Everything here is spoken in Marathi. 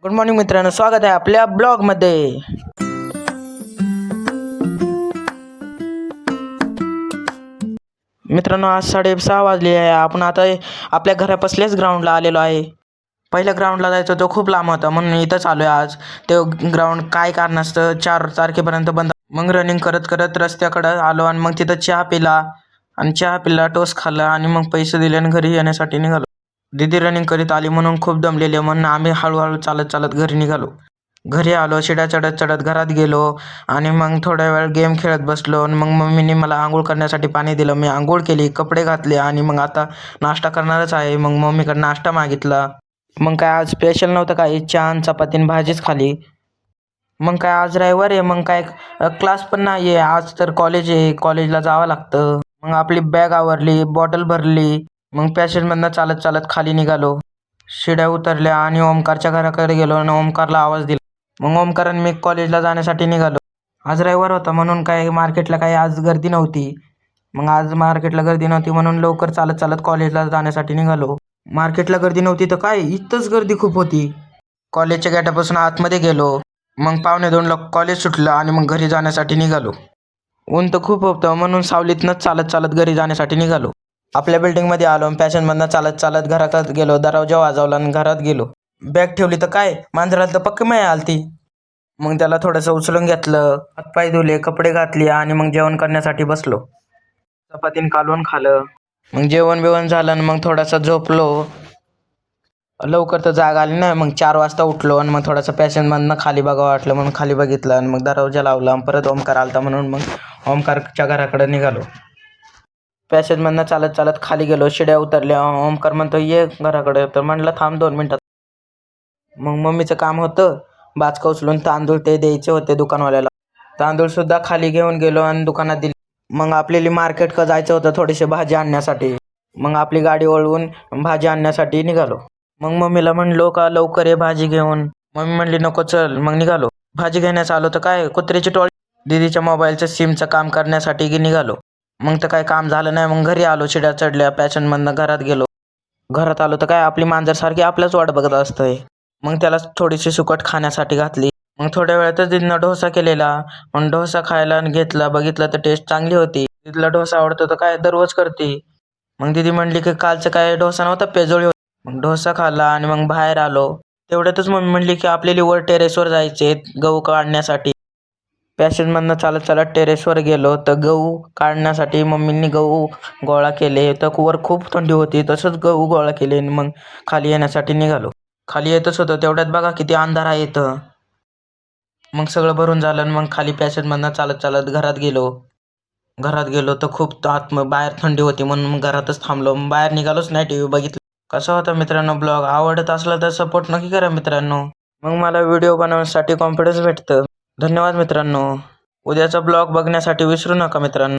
गुड मॉर्निंग मित्रांनो, स्वागत आहे आपल्या ब्लॉगमध्ये. मित्रांनो, आज 6:30 वाजले आहे. आपण आता आपल्या घरापासल्याच ग्राउंडला आलेलो आहे. पहिल्या ग्राउंडला जायचं तो खूप लांब होता, म्हणून इथंच आलो आहे आज. ते ग्राउंड काय कारणास्तव 4 तारखेपर्यंत बंद. मग रनिंग करत करत रस्त्याकडं आलो आणि मग तिथं चहा पिला आणि चहा पिला, टोस्ट खाल्ला आणि मग पैसे दिले आणि घरी येण्यासाठी निघालो. दीदी रनिंग करीत आली म्हणून खूप दमलेले, म्हणून आम्ही हळूहळू चालत चालत घरी निघालो. घरी आलो, शिड्या चढत चढत घरात गेलो आणि मग थोड्या वेळ गेम खेळत बसलो आणि मग मम्मीने मला आंघोळ करण्यासाठी पाणी दिलं. मी आंघोळ केली, कपडे घातले आणि मग आता नाश्ता करणारच आहे. मग मम्मीकडे नाश्ता मागितला. मग काय आज स्पेशल नव्हतं, काही चहा आणि चपाती आणि भाजीच खाली. मग काय आज रविवार आहे, मग काय क्लास पण नाही आहे आज, तर कॉलेज आहे, कॉलेजला जावं लागतं. मग आपली बॅग आवरली, बॉटल भरली. मग पॅसेजमधनं चालत चालत खाली निघालो. शिड्या उतरल्या आणि ओमकारच्या घराकडे गेलो आणि ओमकारला आवाज दिला. मग ओमकार आणि मी कॉलेजला जाण्यासाठी निघालो. आज रविवार होता म्हणून काय मार्केटला काही आज गर्दी नव्हती. मग आज मार्केटला गर्दी नव्हती म्हणून लवकर चालत चालत कॉलेजला जाण्यासाठी निघालो. मार्केटला गर्दी नव्हती तर काय, इथंच गर्दी खूप होती. कॉलेजच्या गेटापासून आतमध्ये गेलो. मग 1:45ला कॉलेज सुटलं आणि मग घरी जाण्यासाठी निघालो. ऊन तर खूप होतं म्हणून सावलीतनंच चालत चालत घरी जाण्यासाठी निघालो. आपल्या बिल्डिंगमध्ये आलो, पॅशनमधनं चालत चालत घरात गेलो. दरवाजा वाजवला आणि घरात गेलो. बॅग ठेवली तर काय, मांजराला तर पक्की माय आलती. मग त्याला थोडंसं उचलून घेतलं, हातपाय धुले, कपडे घातले आणि मग जेवण करण्यासाठी बसलो. चपातीन कालवण खाल्लं. मग जेवण बिवण झालं आणि मग थोडासा झोपलो. लवकर तर जाग आली नाही, मग 4 वाजता उठलो आणि मग थोडंसं पॅशनमधनं खाली बघावं वाटलं म्हणून खाली बघितलं आणि मग दरवाजा लावला. परत ओमकार आलता म्हणून मग ओमकारच्या घराकडे निघालो. पॅसेजमधनं चालत चालत खाली गेलो, शिड्या उतरल्या. ओमकार म्हणतो ये घराकडे, तर म्हणलं थांब 2 मिनटात. मग मम्मीचं काम होतं, बाचका उचलून तांदूळ ते द्यायचे होते दुकानवाल्याला. तांदूळ सुद्धा खाली घेऊन गेलो आणि दुकानात दिले. मग आपल्याला मार्केटकडे जायचं होतं थोडीशी भाजी आणण्यासाठी. मग आपली गाडी वळवून भाजी आणण्यासाठी निघालो. मग मम्मीला म्हणलो का लवकर ये भाजी घेऊन. मम्मी म्हणली नको चल. मग निघालो. भाजी घेण्यास आलो तर काय, कुत्र्याची टोळी. दीदीच्या मोबाईलचं सिमचं काम करण्यासाठी निघालो. मग तर काय काम झालं नाही. मग घरी आलो, शिड्या चढल्या, पॅशनमधनं घरात गेलो. घरात आलो तर काय, आपली मांजर सारखी आपल्याच वाट बघत असतंय. मग त्याला थोडीशी सुकट खाण्यासाठी घातली. मग थोड्या वेळातच दीदीनं डोसा केलेला. मग डोसा खायला आणि घेतला, बघितलं तर टेस्ट चांगली होती. दीदीला डोसा आवडतो तर काय दररोज करते. मग दीदी म्हणली की कालचं काय डोसा नव्हता, पेजोळी होती. मग डोसा खाल्ला आणि मग बाहेर आलो. तेवढ्यातच मम्मी म्हणली की आपल्याला वर टेरेसवर जायचे गहू काढण्यासाठी. पॅसेजमधनं चालत चालत टेरेसवर गेलो तर गहू काढण्यासाठी मम्मींनी गहू गोळा केले. तर वर खूप थंडी होती, तसंच गहू गोळा केले आणि मग खाली येण्यासाठी निघालो. खाली येतच होतं, तेवढ्यात बघा किती अंधार आहे इथं. मग सगळं भरून झालं आणि मग खाली पॅसेजमधनं चालत चालत घरात गेलो. घरात गेलो तर खूप बाहेर थंडी होती म्हणून मग घरातच थांबलो. बाहेर निघालोच नाही, टी व्ही बघितलं. कसा होता मित्रांनो ब्लॉग? आवडत असला तर सपोर्ट नक्की करा मित्रांनो. मग मला व्हिडिओ बनवण्यासाठी कॉन्फिडन्स भेटतं. धन्यवाद मित्रांनो. उद्याचा ब्लॉग बघण्यासाठी विसरू नका मित्रांनो.